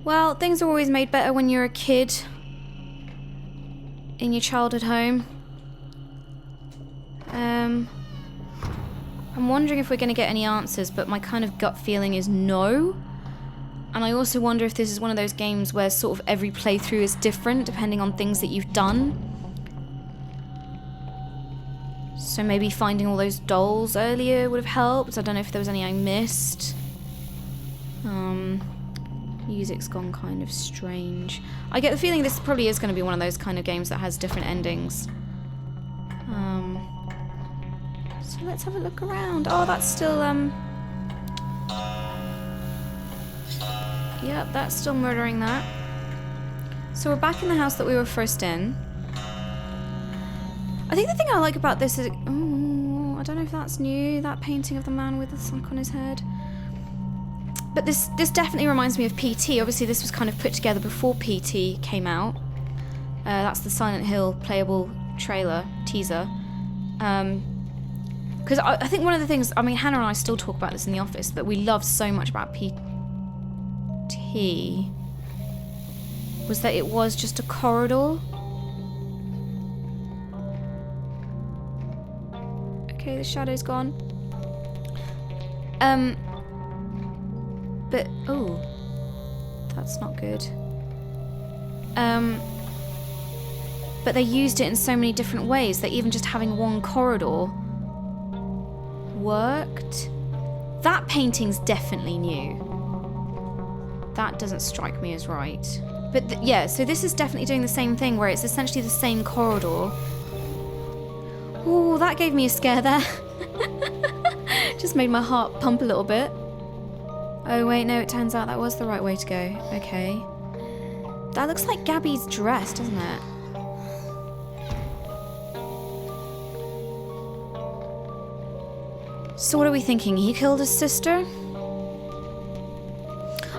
Well, things are always made better when you're a kid. In your childhood home. I'm wondering if we're going to get any answers, but my kind of gut feeling is no. And I also wonder if this is one of those games where sort of every playthrough is different depending on things that you've done. So maybe finding all those dolls earlier would have helped. I don't know if there was any I missed. Music's gone kind of strange. I get the feeling this probably is going to be one of those kind of games that has different endings. So let's have a look around. Oh, that's still, Yep, that's still murdering that. So we're back in the house that we were first in. I think the thing I like about this is... Oh, I don't know if that's new, that painting of the man with the sock on his head. But this definitely reminds me of PT. Obviously, this was kind of put together before PT came out. That's the Silent Hill playable trailer, teaser. Because I think one of the things... I mean, Hannah and I still talk about this in the office, that we loved so much about PT was that it was just a corridor. Okay, the shadow's gone. But oh, that's not good. But they used it in so many different ways that even just having one corridor worked. That painting's definitely new. That doesn't strike me as right. But yeah, so this is definitely doing the same thing where it's essentially the same corridor. Ooh, that gave me a scare there. Just made my heart pump a little bit. Oh wait, no, it turns out that was the right way to go. Okay. That looks like Gabby's dress, doesn't it? So what are we thinking? He killed his sister?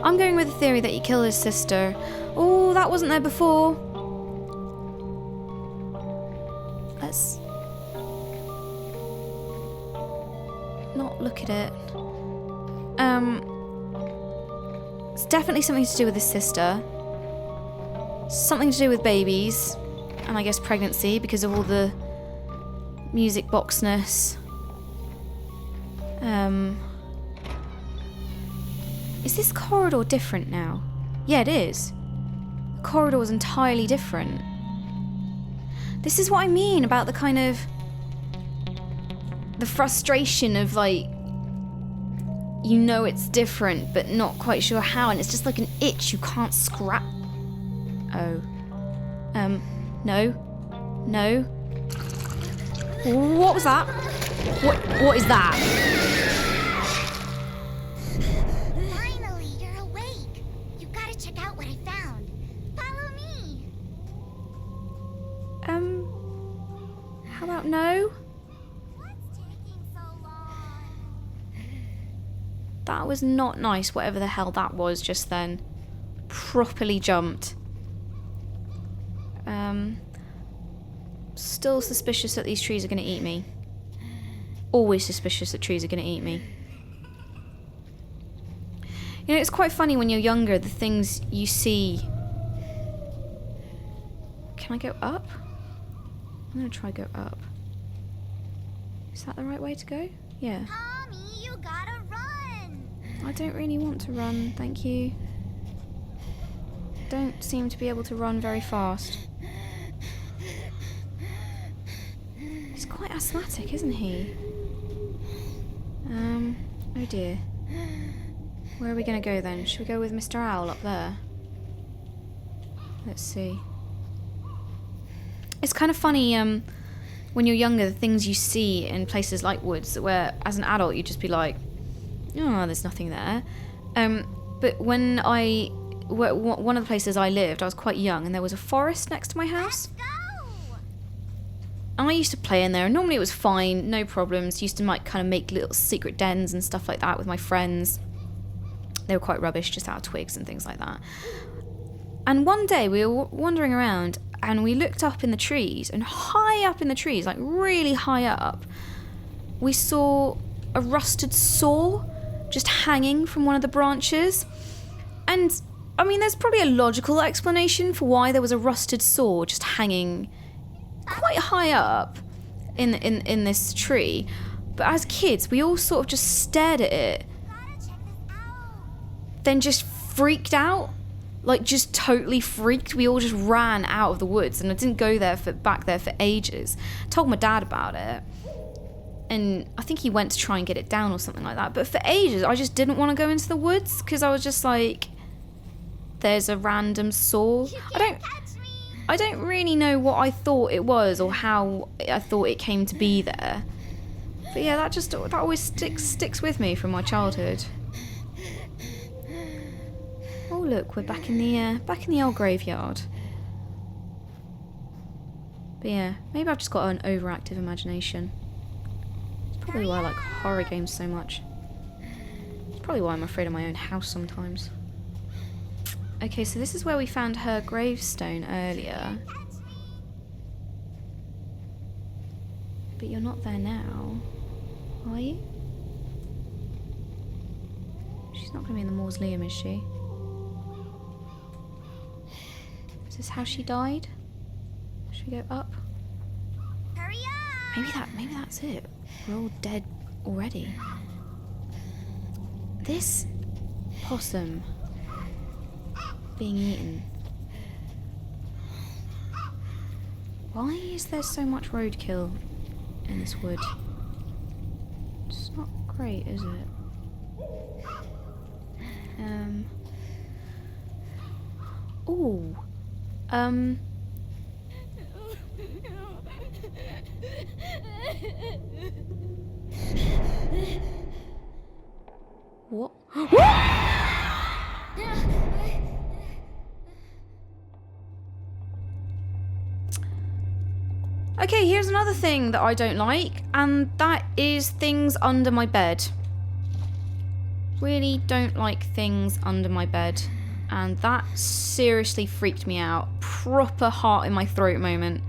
I'm going with the theory that he killed his sister. Oh, that wasn't there before. Let's not look at it. It's definitely something to do with his sister. Something to do with babies. And I guess pregnancy because of all the music boxness. Is this corridor different now? Yeah, it is. The corridor is entirely different. This is what I mean about the kind of... the frustration of like... you know it's different, but not quite sure how, and it's just like an itch you can't scratch. Oh. No. No. What was that? What is that? How about no? What's taking so long? That was not nice, whatever the hell that was just then. Properly jumped. Still suspicious that these trees are going to eat me. Always suspicious that trees are going to eat me. You know, it's quite funny when you're younger, the things you see... Can I go up? I'm going to try go up. Is that the right way to go? Yeah. Tommy, you gotta run! I don't really want to run, thank you. Don't seem to be able to run very fast. He's quite asthmatic, isn't he? Oh dear. Where are we going to go then? Should we go with Mr. Owl up there? Let's see. It's kind of funny when you're younger, the things you see in places like woods, where as an adult you'd just be like, oh, there's nothing there. But when one of the places I lived, I was quite young, and there was a forest next to my house. Let's go! And I used to play in there, and normally it was fine, no problems. Used to kind of make little secret dens and stuff like that with my friends. They were quite rubbish, just out of twigs and things like that. And one day we were wandering around, and we looked up in the trees, and high up in the trees, like really high up, we saw a rusted saw just hanging from one of the branches. And I mean, there's probably a logical explanation for why there was a rusted saw just hanging quite high up in this tree. But as kids, we all sort of just stared at it, Gotta check this out. then just freaked out. Like, just totally freaked. We all just ran out of the woods, and I didn't go back there for ages. Told my dad about it, and I think he went to try and get it down or something like that. But for ages, I just didn't want to go into the woods because I was just like, there's a random saw. Catch me. I don't really know what I thought it was or how I thought it came to be there. But yeah, that always sticks with me from my childhood. Oh look, we're back in the old graveyard. But yeah, maybe I've just got an overactive imagination. It's probably why I like horror games so much. It's probably why I'm afraid of my own house sometimes. Okay, so this is where we found her gravestone earlier. But you're not there now, are you? She's not going to be in the mausoleum, is she? Is this how she died? Should we go up? Hurry up. Maybe that's it. We're all dead already. This possum being eaten. Why is there so much roadkill in this wood? It's not great, is it? Ooh. What? Okay, here's another thing that I don't like, and that is things under my bed. Really don't like things under my bed, and that seriously freaked me out. Proper heart in my throat moment.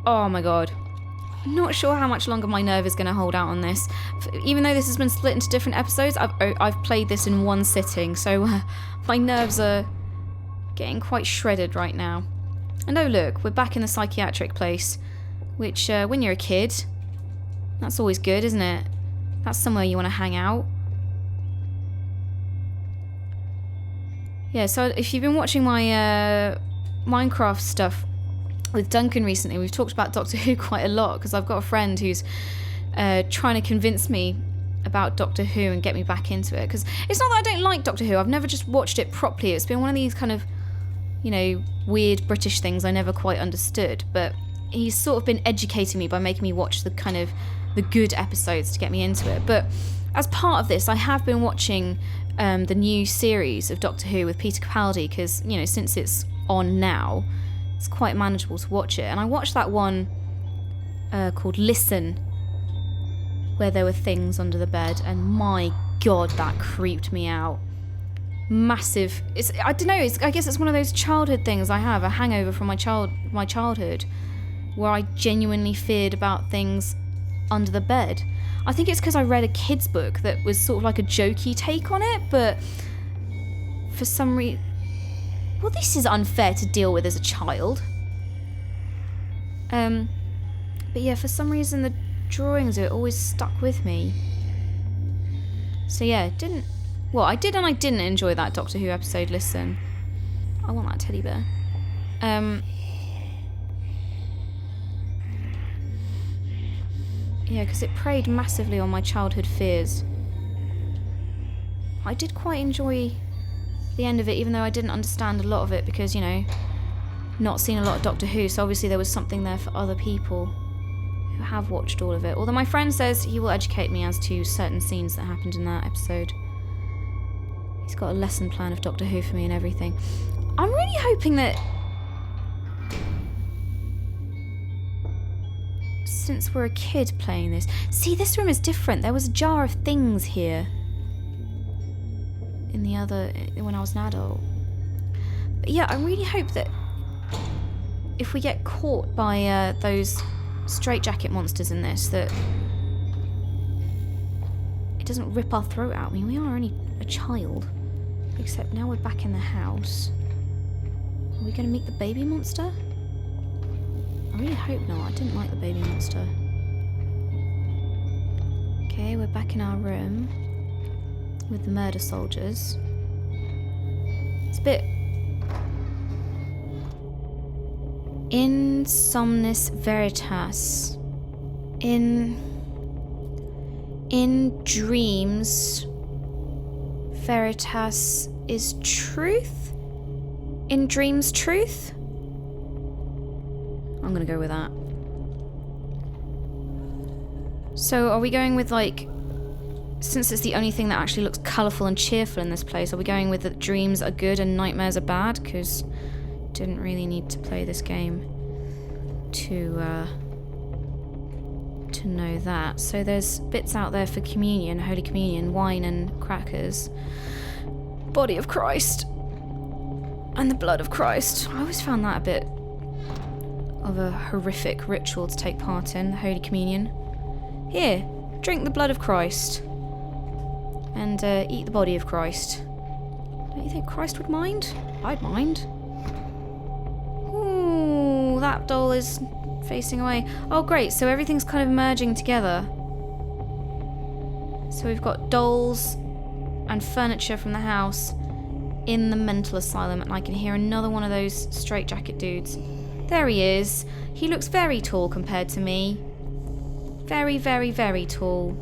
Oh my god. I'm not sure how much longer my nerve is going to hold out on this. Even though this has been split into different episodes, I've played this in one sitting, so my nerves are getting quite shredded right now. And oh look, we're back in the psychiatric place, which when you're a kid, that's always good, isn't it? That's somewhere you want to hang out. Yeah, so if you've been watching my Minecraft stuff with Duncan recently, we've talked about Doctor Who quite a lot, because I've got a friend who's trying to convince me about Doctor Who and get me back into it. Because it's not that I don't like Doctor Who, I've never just watched it properly. It's been one of these kind of, you know, weird British things I never quite understood. But he's sort of been educating me by making me watch the kind of the good episodes to get me into it. But as part of this, I have been watching the new series of Doctor Who with Peter Capaldi, because, you know, since it's on now, it's quite manageable to watch it. And I watched that one called Listen, where there were things under the bed, and my god, that creeped me out. Massive. I don't know, I guess it's one of those childhood things I have, a hangover from my childhood, where I genuinely feared about things under the bed. I think it's because I read a kid's book that was sort of like a jokey take on it, but for some reason... Well, this is unfair to deal with as a child. But yeah, for some reason the drawings of it always stuck with me. So yeah, I did and I didn't enjoy that Doctor Who episode, Listen. I want that teddy bear. Yeah, because it preyed massively on my childhood fears. I did quite enjoy the end of it, even though I didn't understand a lot of it, because, you know, not seen a lot of Doctor Who, so obviously there was something there for other people who have watched all of it. Although my friend says he will educate me as to certain scenes that happened in that episode. He's got a lesson plan of Doctor Who for me and everything. I'm really hoping that, since we're a kid playing this... See, this room is different. There was a jar of things here in the other, when I was an adult. But yeah, I really hope that if we get caught by those straitjacket monsters in this, that it doesn't rip our throat out. I mean, we are only a child. Except now we're back in the house. Are we going to meet the baby monster? I really hope not. I didn't like the baby monster. Okay, we're back in our room with the murder soldiers. It's a bit... Insomnis Veritas. In dreams, Veritas is truth? In dreams, truth? I'm gonna go with that. So are we going with, like, since it's the only thing that actually looks colourful and cheerful in this place, are we going with that dreams are good and nightmares are bad? Because didn't really need to play this game to know that. So there's bits out there for communion, Holy Communion, wine and crackers. Body of Christ. And the blood of Christ. I always found that a bit of a horrific ritual to take part in, Holy Communion. Here, drink the blood of Christ. And eat the body of Christ. Don't you think Christ would mind? I'd mind. Ooh, that doll is facing away. Oh great, so everything's kind of merging together. So we've got dolls and furniture from the house in the mental asylum, and I can hear another one of those straitjacket dudes. There he is. He looks very tall compared to me. Very, very, very tall.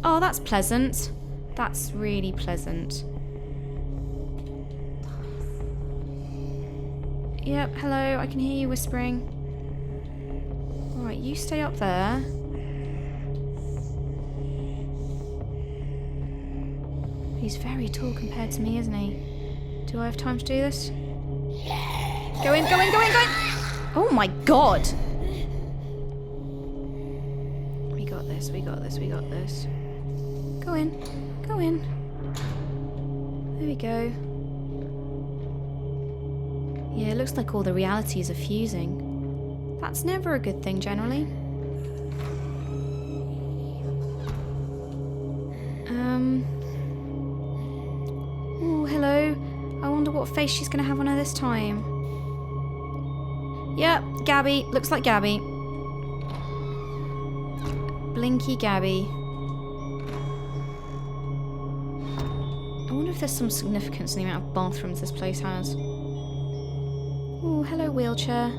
Oh, that's pleasant. That's really pleasant. Yep, hello, I can hear you whispering. Alright, you stay up there. He's very tall compared to me, isn't he? Do I have time to do this? Go in, go in, go in, go in! Oh my god! We got this, we got this, we got this. Go in, go in. There we go. Yeah, it looks like all the realities are fusing. That's never a good thing, generally. Ooh, hello. I wonder what face she's gonna have on her this time. Yep, Gabby. Looks like Gabby. Blinky Gabby. I wonder if there's some significance in the amount of bathrooms this place has. Ooh, hello, wheelchair.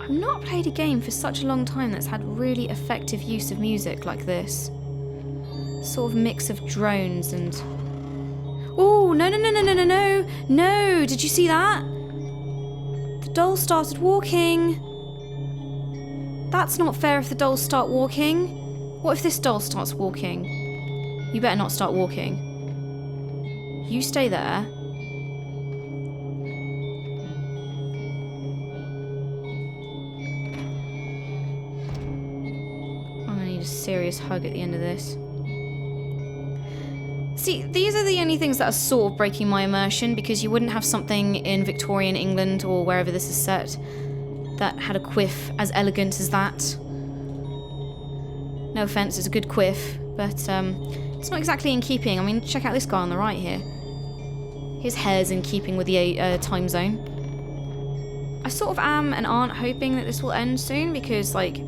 I've not played a game for such a long time that's had really effective use of music like this. Sort of mix of drones and... Ooh, no, no, no, no, no, no, no! No! Did you see that? The dolls started walking. That's not fair if the dolls start walking. What if this doll starts walking? You better not start walking. You stay there. I'm gonna need a serious hug at the end of this. See, these are the only things that are sort of breaking my immersion, because you wouldn't have something in Victorian England or wherever this is set that had a quiff as elegant as that. No offense, it's a good quiff, but it's not exactly in keeping. I mean, check out this guy on the right here. His hair's in keeping with the time zone. I sort of am and aren't hoping that this will end soon, because, like,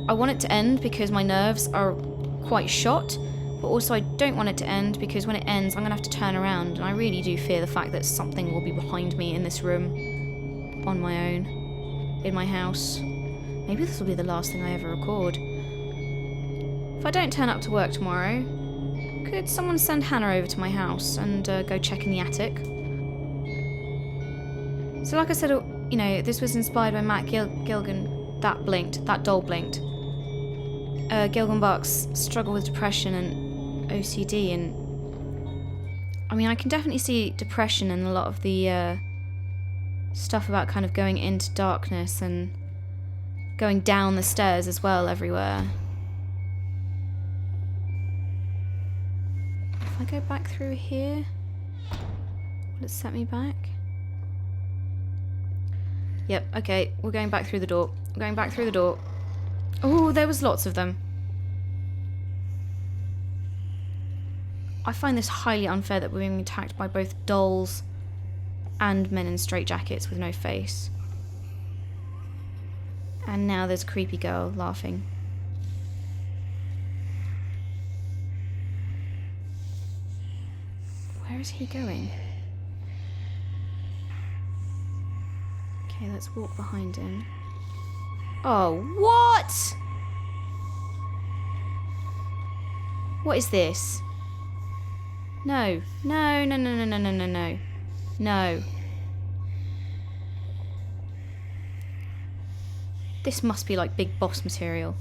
I want it to end because my nerves are quite shot, but also I don't want it to end because when it ends I'm going to have to turn around, and I really do fear the fact that something will be behind me in this room, on my own, in my house. Maybe this will be the last thing I ever record. If I don't turn up to work tomorrow, could someone send Hannah over to my house and go check in the attic? So like I said, you know, this was inspired by Matt Gilgan. That blinked. That doll blinked. Gilgan Buck's struggle with depression and OCD, and I mean, I can definitely see depression in a lot of the stuff about kind of going into darkness and going down the stairs as well everywhere. If I go back through here, will it set me back? Yep, okay, we're going back through the door. We're going back through the door. Oh, there was lots of them. I find this highly unfair that we're being attacked by both dolls and men in straitjackets with no face. And now there's a creepy girl laughing. Where is he going? Okay, let's walk behind him. Oh, what? What is this? No. No, no, no, no, no, no, no, no. No. This must be like Big Boss material.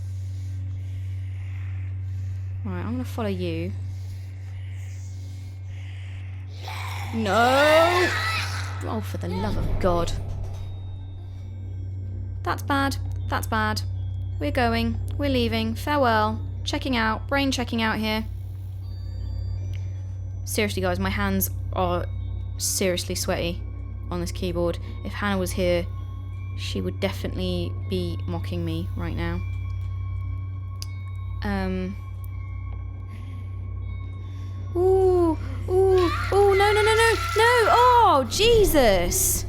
Right, I'm gonna follow you. No! Oh, for the love of God. That's bad. That's bad. We're going. We're leaving. Farewell. Checking out. Brain checking out here. Seriously, guys, my hands are seriously sweaty on this keyboard. If Hannah was here, she would definitely be mocking me right now. Ooh, ooh, ooh, no, no, no, no, no! Oh, Jesus!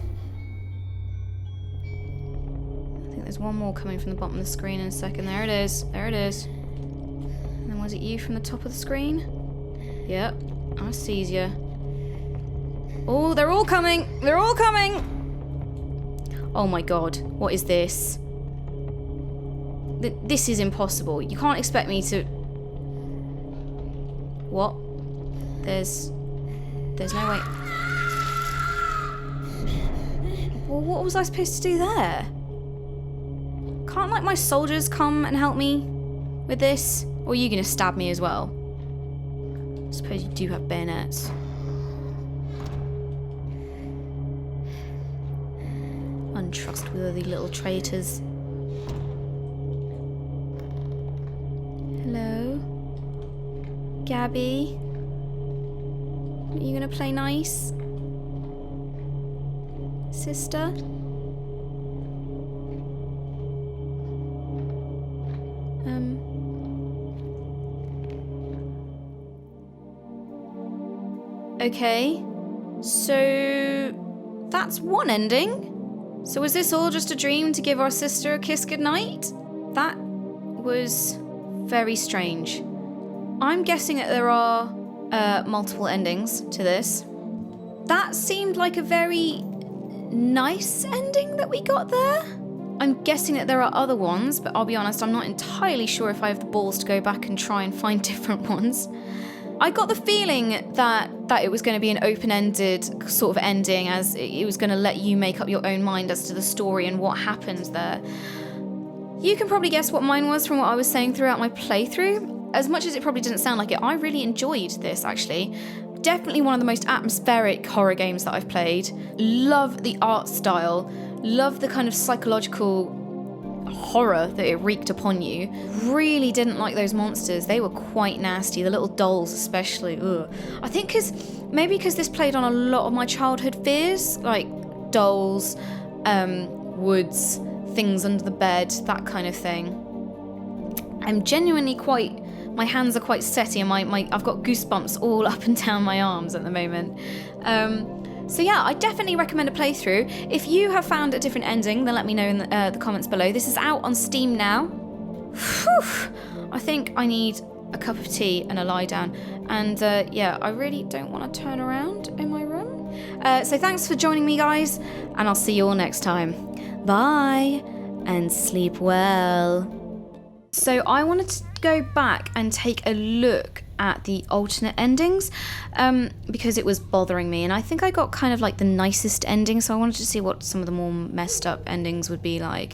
I think there's one more coming from the bottom of the screen in a second. There it is. There it is. And then was it you from the top of the screen? Yep. I sees ya. Oh, they're all coming! They're all coming! Oh my God, what is this? This is impossible. You can't expect me to... What? There's no way... Well, what was I supposed to do there? Can't, like, my soldiers come and help me with this? Or are you gonna stab me as well? I suppose you do have bayonets. Untrustworthy little traitors. Hello? Gabby? Are you gonna play nice? Sister? Okay. So that's one ending. So was this all just a dream to give our sister a kiss goodnight? That was very strange. I'm guessing that there are multiple endings to this. That seemed like a very nice ending that we got there. I'm guessing that there are other ones, but I'll be honest, I'm not entirely sure if I have the balls to go back and try and find different ones. I got the feeling that it was going to be an open-ended sort of ending, as it was going to let you make up your own mind as to the story and what happened there. You can probably guess what mine was from what I was saying throughout my playthrough. As much as it probably didn't sound like it, I really enjoyed this, actually. Definitely one of the most atmospheric horror games that I've played. Love the art style. Love the kind of psychological horror that it wreaked upon you. Really didn't like those monsters. They were quite nasty. The little dolls especially. Ugh. I think because this played on a lot of my childhood fears, like dolls, woods, things under the bed, that kind of thing. I'm genuinely my hands are quite sweaty and I've got goosebumps all up and down my arms at the moment. So yeah, I definitely recommend a playthrough. If you have found a different ending, then let me know in the comments below. This is out on Steam now. Whew. I think I need a cup of tea and a lie down. And yeah, I really don't want to turn around in my room. So thanks for joining me, guys, and I'll see you all next time. Bye, and sleep well. So I wanted to go back and take a look at the alternate endings because it was bothering me, and I think I got kind of like the nicest ending, so I wanted to see what some of the more messed up endings would be like.